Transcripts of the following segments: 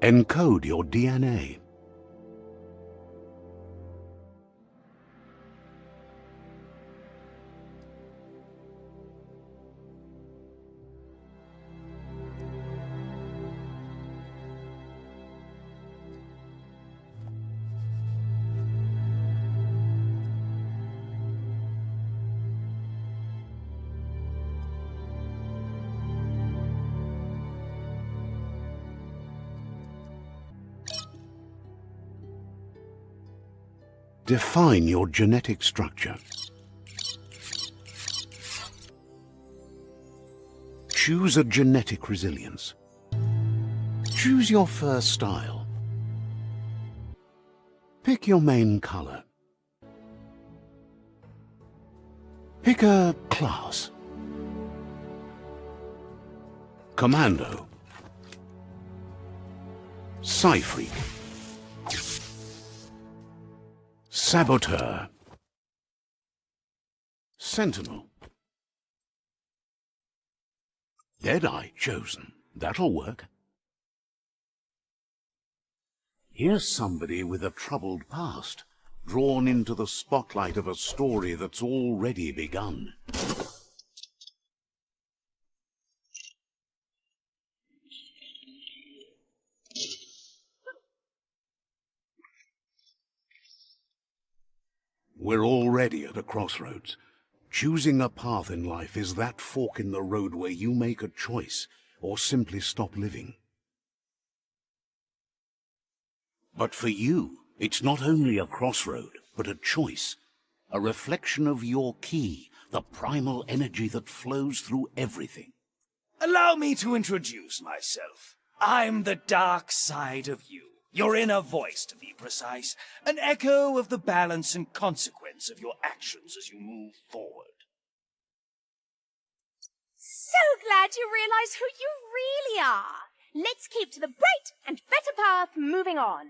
Encode your DNA. Define your genetic structure. Choose a genetic resilience. Choose your fur style. Pick your main color. Pick a class. Commando. Psy-Freak. Saboteur. Sentinel. Deadeye chosen. That'll work. Here's somebody with a troubled past, drawn into the spotlight of a story that's already begun. We're already at a crossroads. Choosing a path in life is that fork in the road where you make a choice or simply stop living. But for you, it's not only a crossroad, but a choice. A reflection of your ki, the primal energy that flows through everything. Allow me to introduce myself. I'm the dark side of you. Your inner voice, to be precise. An echo of the balance and consequence of your actions as you move forward. So glad you realize who you really are. Let's keep to the bright and better path moving on.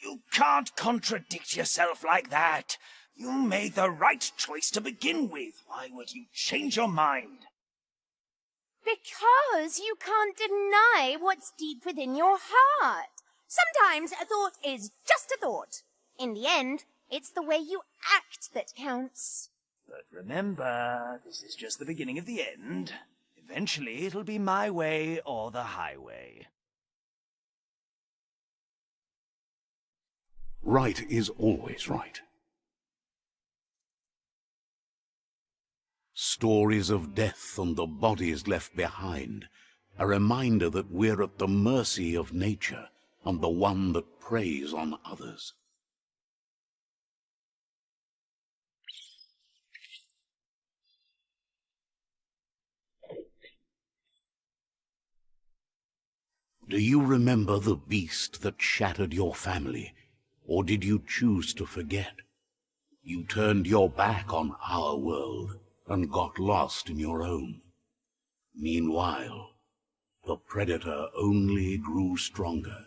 You can't contradict yourself like that. You made the right choice to begin with. Why would you change your mind? Because you can't deny what's deep within your heart. Sometimes a thought is just a thought. In the end, it's the way you act that counts. But remember, this is just the beginning of the end. Eventually, it'll be my way or the highway. Right is always right. Stories of death and the bodies left behind, a reminder that we're at the mercy of nature and the one that preys on others. Do you remember the beast that shattered your family, or did you choose to forget? You turned your back on our world and got lost in your own. Meanwhile, the predator only grew stronger.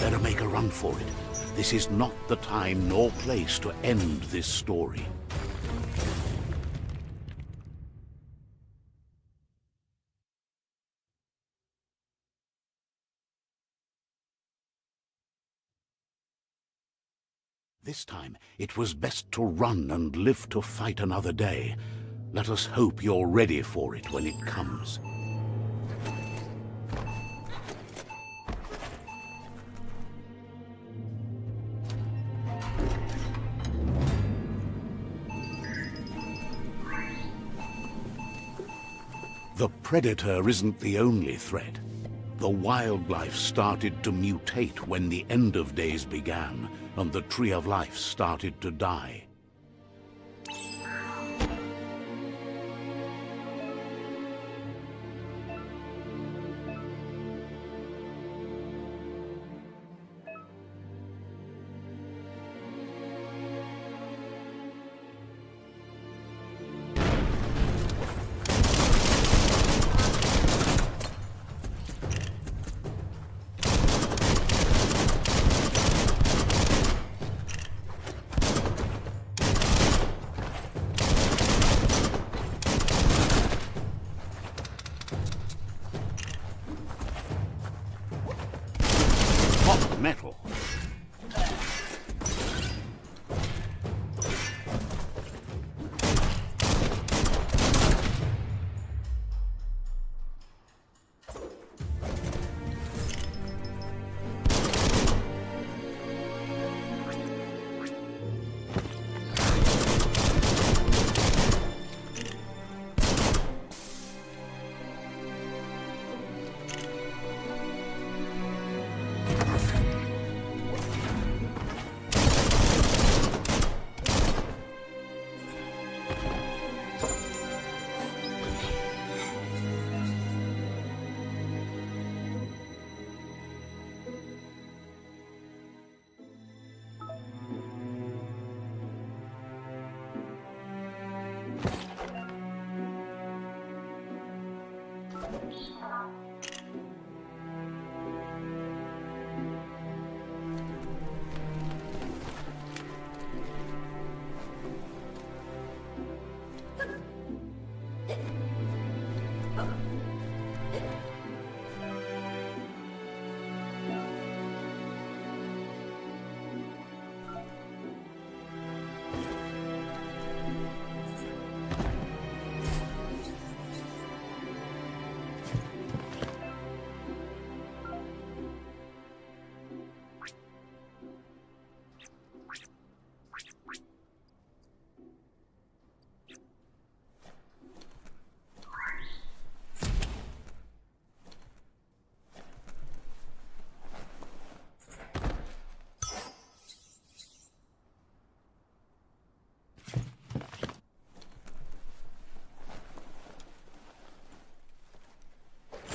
Better make a run for it. This is not the time nor place to end this story. This time, it was best to run and live to fight another day. Let us hope you're ready for it when it comes. The predator isn't the only threat. The wildlife started to mutate when the end of days began, and the tree of life started to die. Hot metal.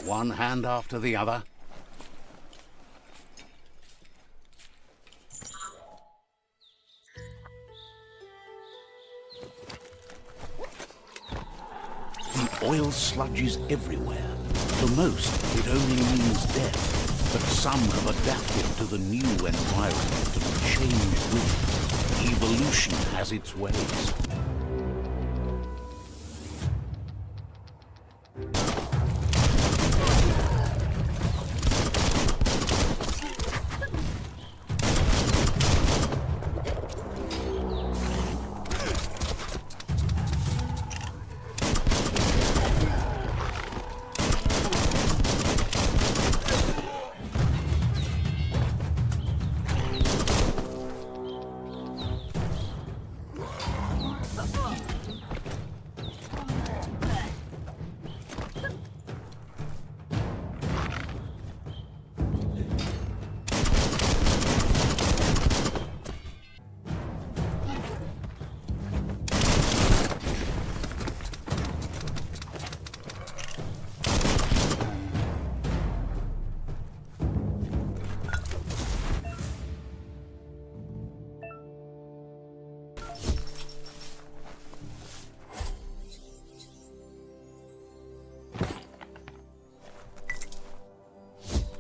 One hand after the other. The oil sludge is everywhere. To most, it only means death, but some have adapted to the new environment and changed with it. Evolution has its ways.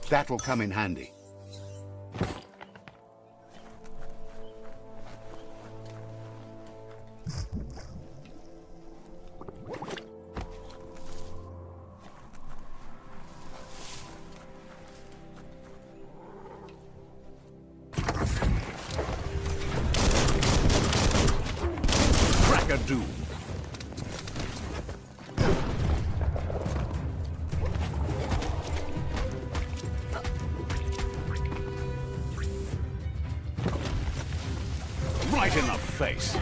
That'll come in handy. in the face.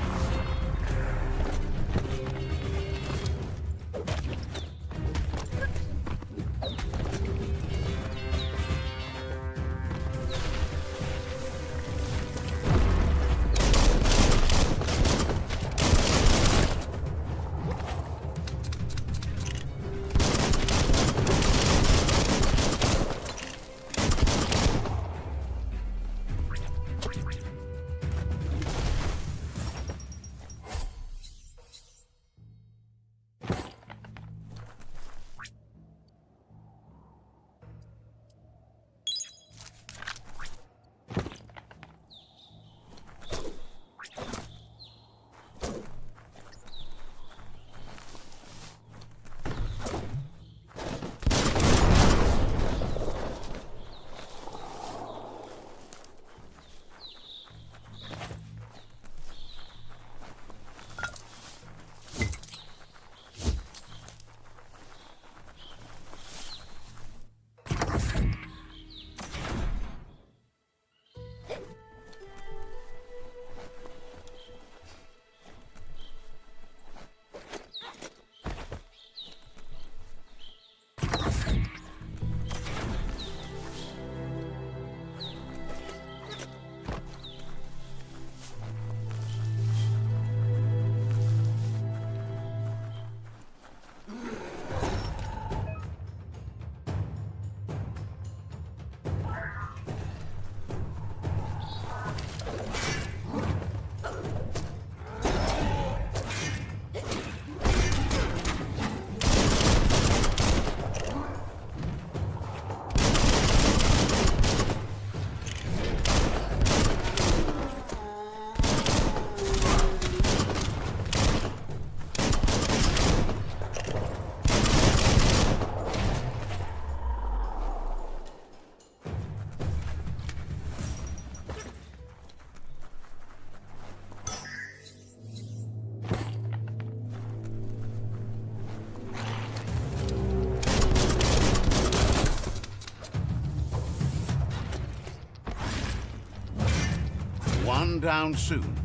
One down soon.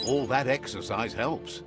All that exercise helps.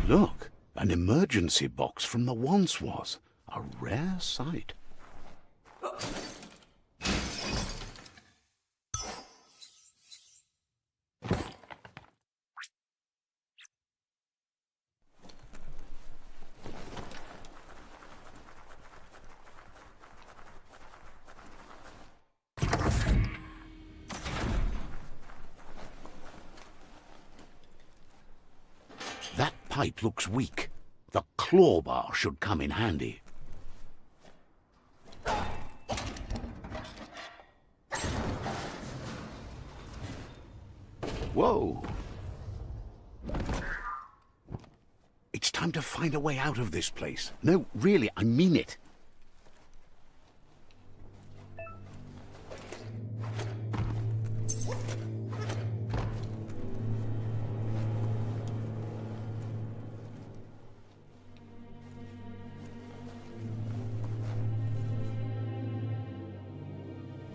Look, an emergency box from the once was. A rare sight. That pipe looks weak. The claw bar should come in handy. Whoa! It's time to find a way out of this place. No, really, I mean it.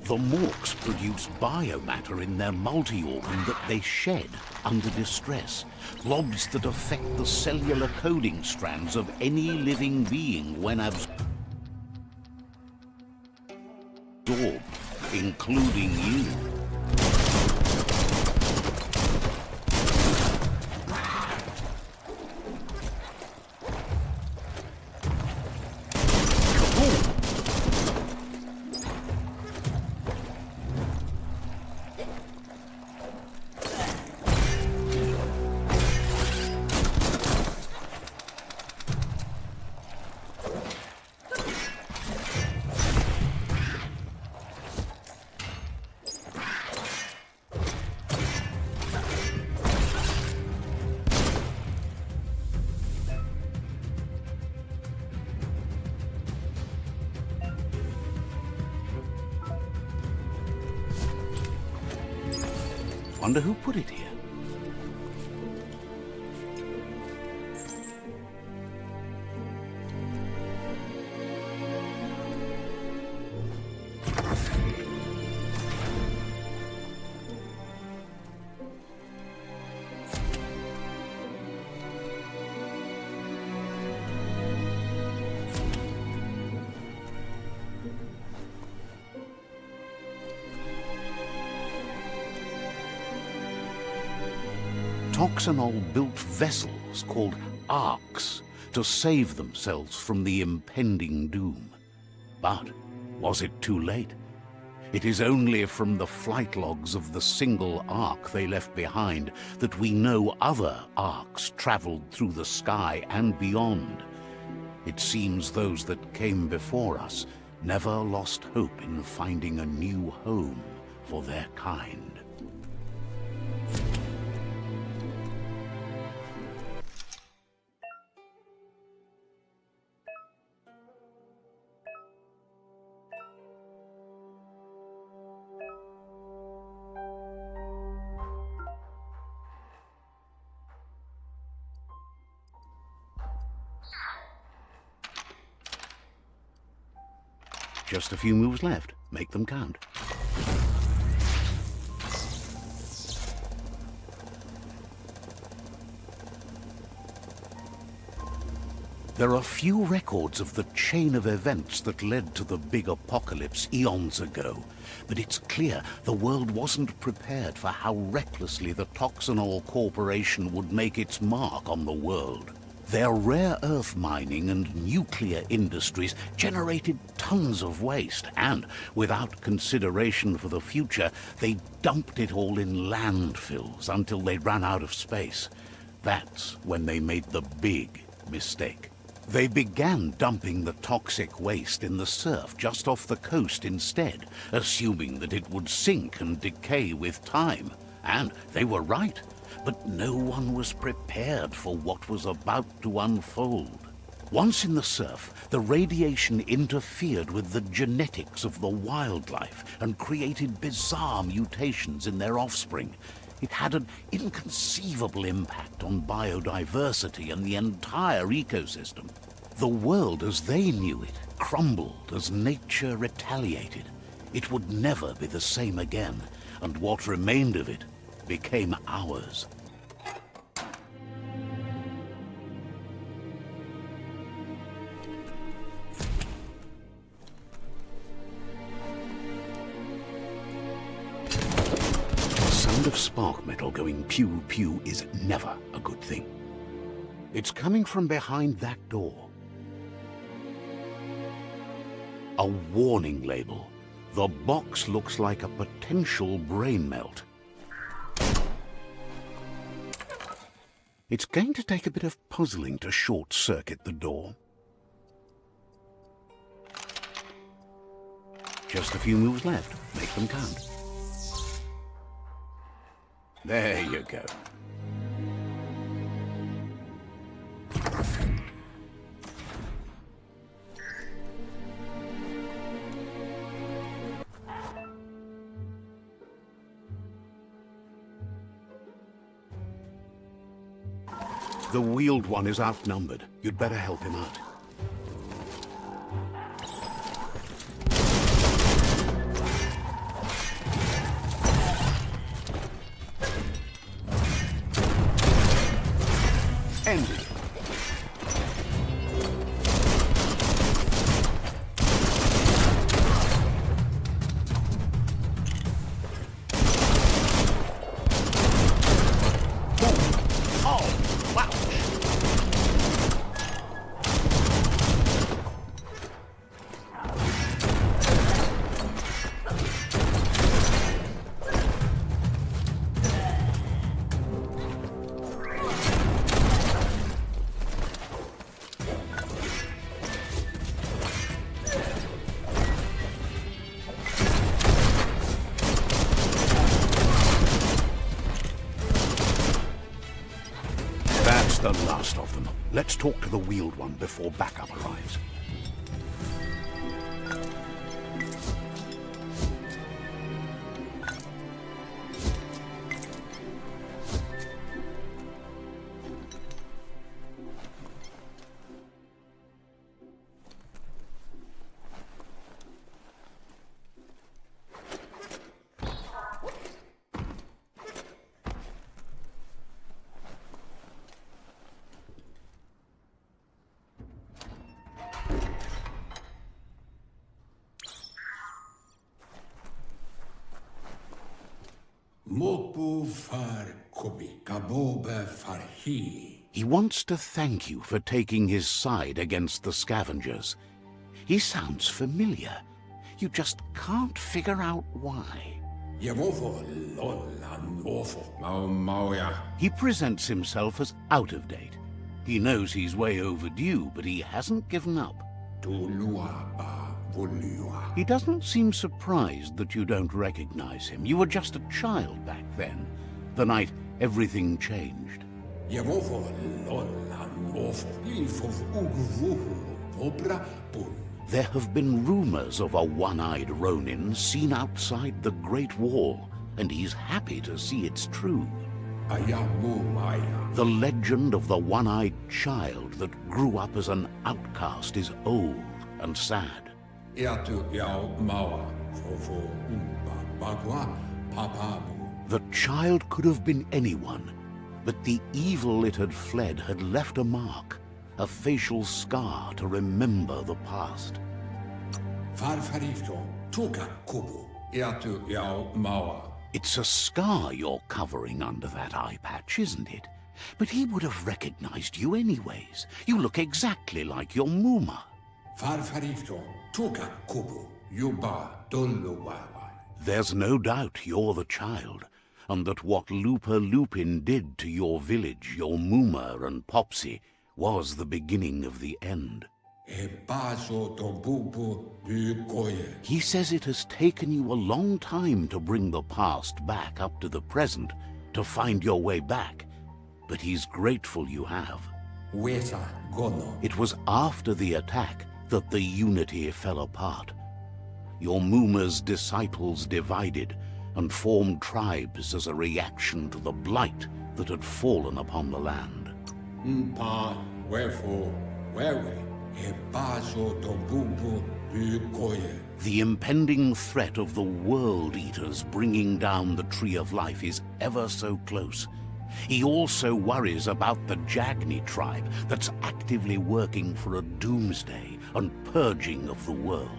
The Morks produce biomatter in their multi-organ that they shed under distress. Blobs that affect the cellular coding strands of any living being when absorbed, including you. Wonder who put it here. Toxanol built vessels called arks to save themselves from the impending doom. But was it too late? It is only from the flight logs of the single ark they left behind that we know other arks traveled through the sky and beyond. It seems those that came before us never lost hope in finding a new home for their kind. Just a few moves left. Make them count. There are few records of the chain of events that led to the big apocalypse eons ago, but it's clear the world wasn't prepared for how recklessly the Toxanol Corporation would make its mark on the world. Their rare earth mining and nuclear industries generated tons of waste, and without consideration for the future, they dumped it all in landfills until they ran out of space. That's when they made the big mistake. They began dumping the toxic waste in the surf just off the coast instead, assuming that it would sink and decay with time. And they were right. But no one was prepared for what was about to unfold. Once in the surf, the radiation interfered with the genetics of the wildlife and created bizarre mutations in their offspring. It had an inconceivable impact on biodiversity and the entire ecosystem. The world as they knew it crumbled as nature retaliated. It would never be the same again, and what remained of it became ours. The sound of spark metal going pew-pew is never a good thing. It's coming from behind that door. A warning label. The box looks like a potential brain melt. It's going to take a bit of puzzling to short-circuit the door. Just a few moves left. Make them count. There you go. The wheeled one is outnumbered. You'd better help him out. blinded. Oh, wow. That's the last of them. Let's talk to the wheeled one before backup arrives. Mopu far kobi kaboba far he. He wants to thank you for taking his side against the scavengers. He sounds familiar. You just can't figure out why. Yavovo lolan awful mauya. He presents himself as out of date. He knows he's way overdue, but he hasn't given up. Tulua ba vulua. He doesn't seem surprised that you don't recognize him. You were just a child back then, the night everything changed. Yavovo lolan awful. Ilfov uguvuhu obra bun. There have been rumors of a one-eyed Ronin seen outside the Great Wall, and he's happy to see it's true. Ayamu maya. The legend of the one-eyed child that grew up as an outcast is old and sad. Yatu yao mawa. Fofo umba bagwa papamu. The child could have been anyone, but the evil it had fled had left a mark, a facial scar to remember the past. Farfarifto tuka kubu. Yatu yao mawa. It's a scar you're covering under that eye patch, isn't it? But he would have recognized you anyways. You look exactly like your Muma. Farfarifto tuka kubu. Yuba dulluwawa. There's no doubt you're the child, and that what Lupa Lupin did to your village, your Muma and Popsy, was the beginning of the end. Ebaso tombubu bukoye. He says it has taken you a long time to bring the past back up to the present, to find your way back, but he's grateful you have. Wesa gono. It was after the attack that the unity fell apart. Your Muma's disciples divided and formed tribes as a reaction to the blight that had fallen upon the land. Mpa wefo wewe. Ebaso tombubu bukoye. The impending threat of the World Eaters bringing down the Tree of Life is ever so close. He also worries about the Jagni tribe that's actively working for a doomsday and purging of the world.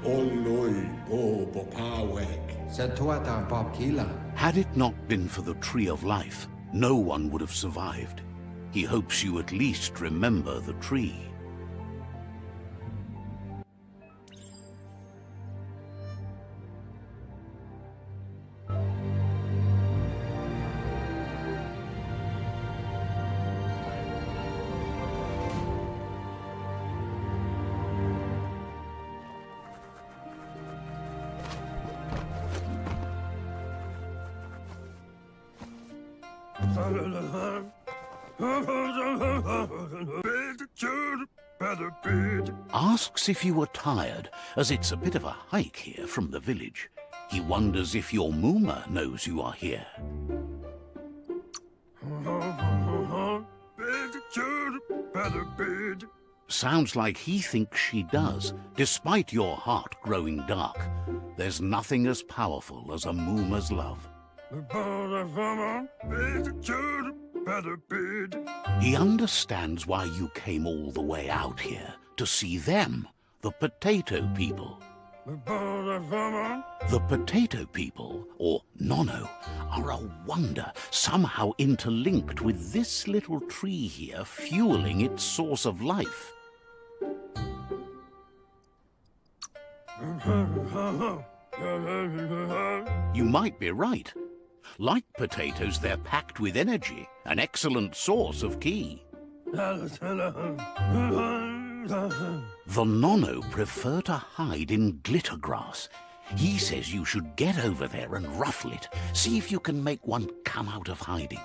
Oloi bobo pawek. Setuata Bob Kila. Had it not been for the Tree of Life, no one would have survived. He hopes you at least remember the tree. Asks if you were tired, as it's a bit of a hike here from the village. He wonders if your Muma knows you are here. Sounds like he thinks she does, despite your heart growing dark. There's nothing as powerful as a Muma's love. He understands why you came all the way out here, to see them, the potato people. The potato people, or Nono, are a wonder, somehow interlinked with this little tree here, fueling its source of life. You might be right. Like potatoes, they're packed with energy, an excellent source of ki. The Nono prefer to hide in glitter grass. He says you should get over there and ruffle it. See if you can make one come out of hiding.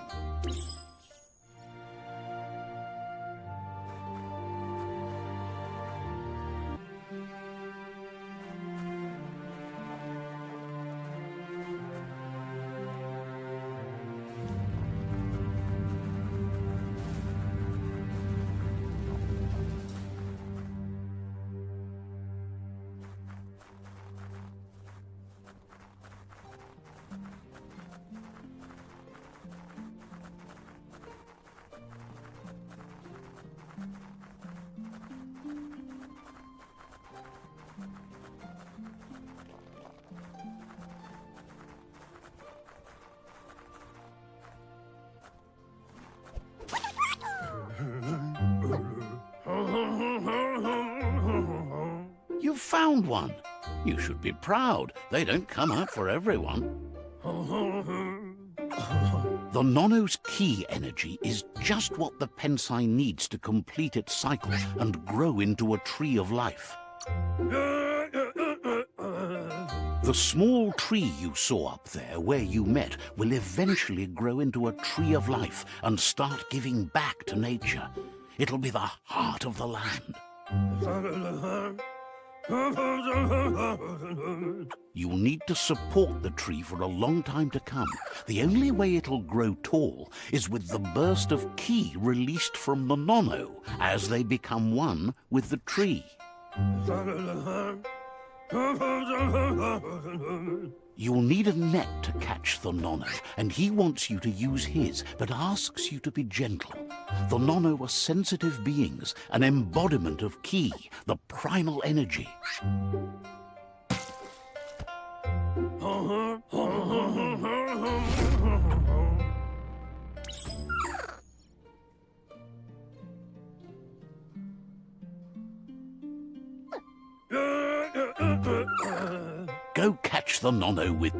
You've found one. You should be proud. They don't come out for everyone. The Nono's ki energy is just what the Pensai needs to complete its cycle and grow into a tree of life. The small tree you saw up there where you met will eventually grow into a tree of life and start giving back to nature. It'll be the heart of the land. You'll need to support the tree for a long time to come. The only way it'll grow tall is with the burst of ki released from the Nono as they become one with the tree. You'll need a net to catch the Nono, and he wants you to use his, but asks you to be gentle. The Nono are sensitive beings, an embodiment of ki, the primal energy. Go catch the Nono with...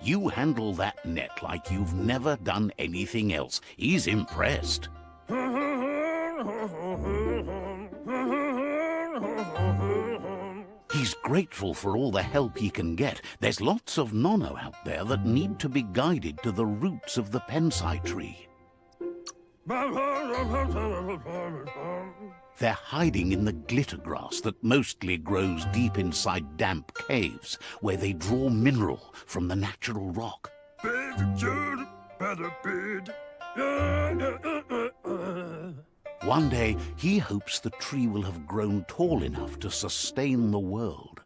You handle that net like you've never done anything else. He's impressed. He's grateful for all the help he can get. There's lots of Nono out there that need to be guided to the roots of the Pensai tree. They're hiding in the glitter grass that mostly grows deep inside damp caves, where they draw mineral from the natural rock. One day, he hopes the tree will have grown tall enough to sustain the world.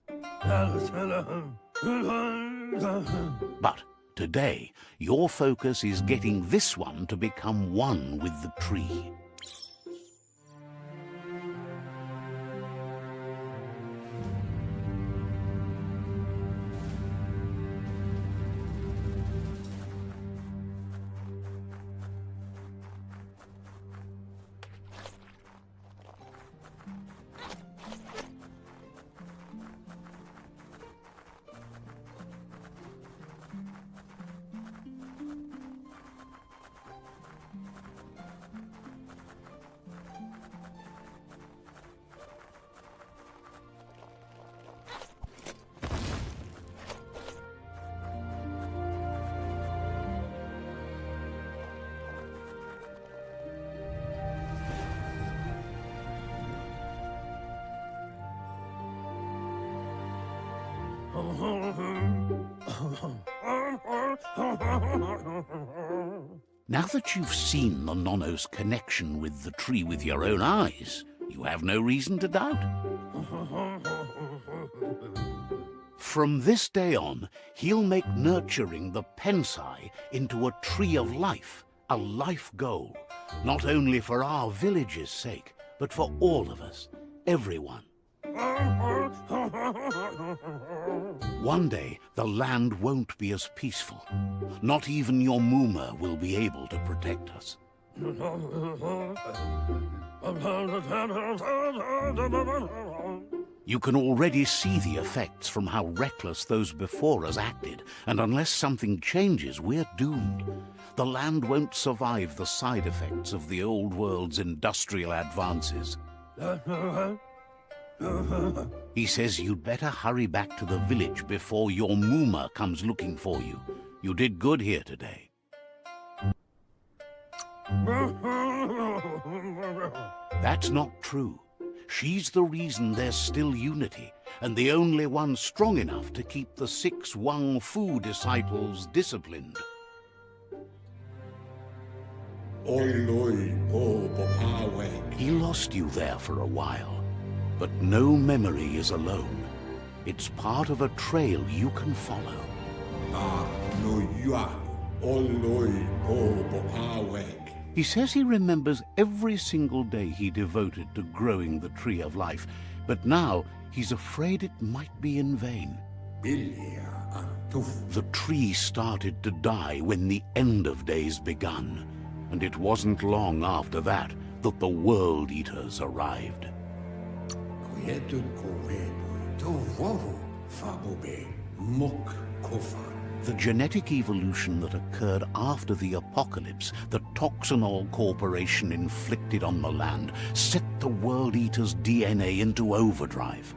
But today, your focus is getting this one to become one with the tree. Now that you've seen the Nono's connection with the tree with your own eyes, You have no reason to doubt. From this day on, he'll make nurturing the Pensai into a tree of life, a life goal, not only for our village's sake, but for all of us, everyone. One day, the land won't be as peaceful. Not even your Muma will be able to protect us. You can already see the effects from how reckless those before us acted, and unless something changes, we're doomed. The land won't survive the side effects of the old world's industrial advances. He says you'd better hurry back to the village before your Muma comes looking for you. You did good here today. That's not true. She's the reason there's still unity, and the only one strong enough to keep the 6 Wang Fu disciples disciplined. Oloi po bopaweg. He lost you there for a while, but no memory is alone. It's part of a trail you can follow. No yua. Oloi po bopaweg. He says he remembers every single day he devoted to growing the Tree of Life, but now he's afraid it might be in vain. Bilia antuf. The tree started to die when the end of days begun, and it wasn't long after that that the World Eaters arrived. Kuetun kowebu. To vovu. Fabobe. Mok kofar. The genetic evolution that occurred after the apocalypse that Toxanol Corporation inflicted on the land set the World Eater's DNA into overdrive.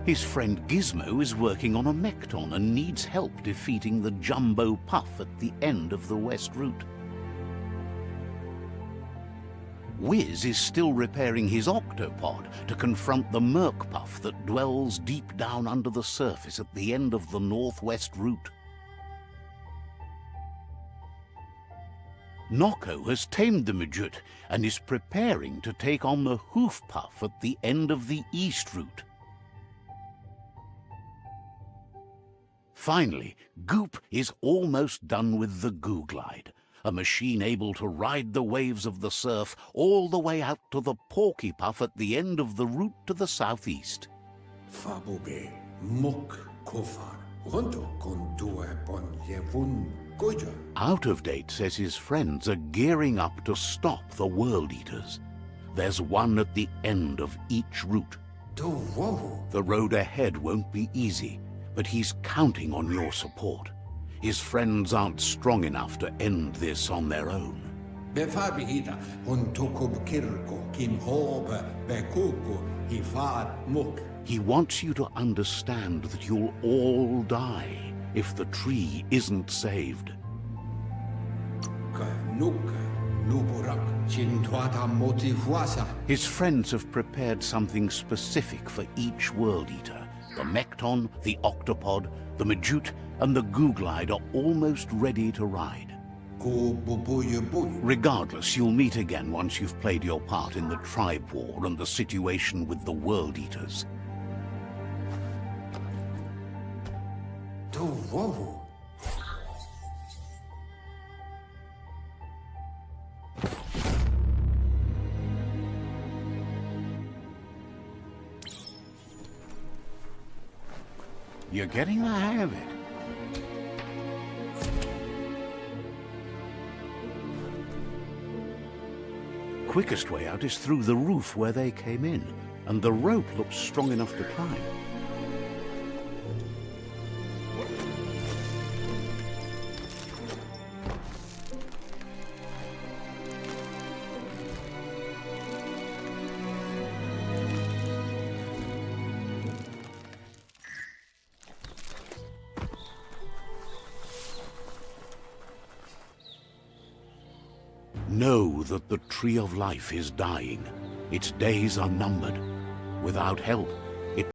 His friend Gizmo is working on a Mekton and needs help defeating the Jumbo Puff at the end of the West Route. Wiz is still repairing his octopod to confront the Merc Puff that dwells deep down under the surface at the end of the Northwest Route. Noko has tamed the Majut and is preparing to take on the Hoof Puff at the end of the East Route. Finally, Goop is almost done with the Goo Glide, a machine able to ride the waves of the surf all the way out to the Porky Puff at the end of the route to the southeast. Fabobe. Mok kofar. Rondo kondue bon yevun goja. Out of Date says his friends are gearing up to stop the World Eaters. There's one at the end of each route. To vovu. The road ahead won't be easy, but he's counting on your support. His friends aren't strong enough to end this on their own. Befabihida. Ontokub kirko. Kim hobe. Bekuku. Hifad mok. He wants you to understand that you'll all die if the tree isn't saved. Nuka. Nuburak. Chintwata motifuasa. His friends have prepared something specific for each World Eater. The Mekton, the Octopod, the Majut, and the Goo Glide are almost ready to ride. Regardless, you'll meet again once you've played your part in the tribe war and the situation with the World Eaters. You're getting the hang of it. Quickest way out is through the roof where they came in, and the rope looks strong enough to climb. Know that the Tree of Life is dying. Its days are numbered. Without help,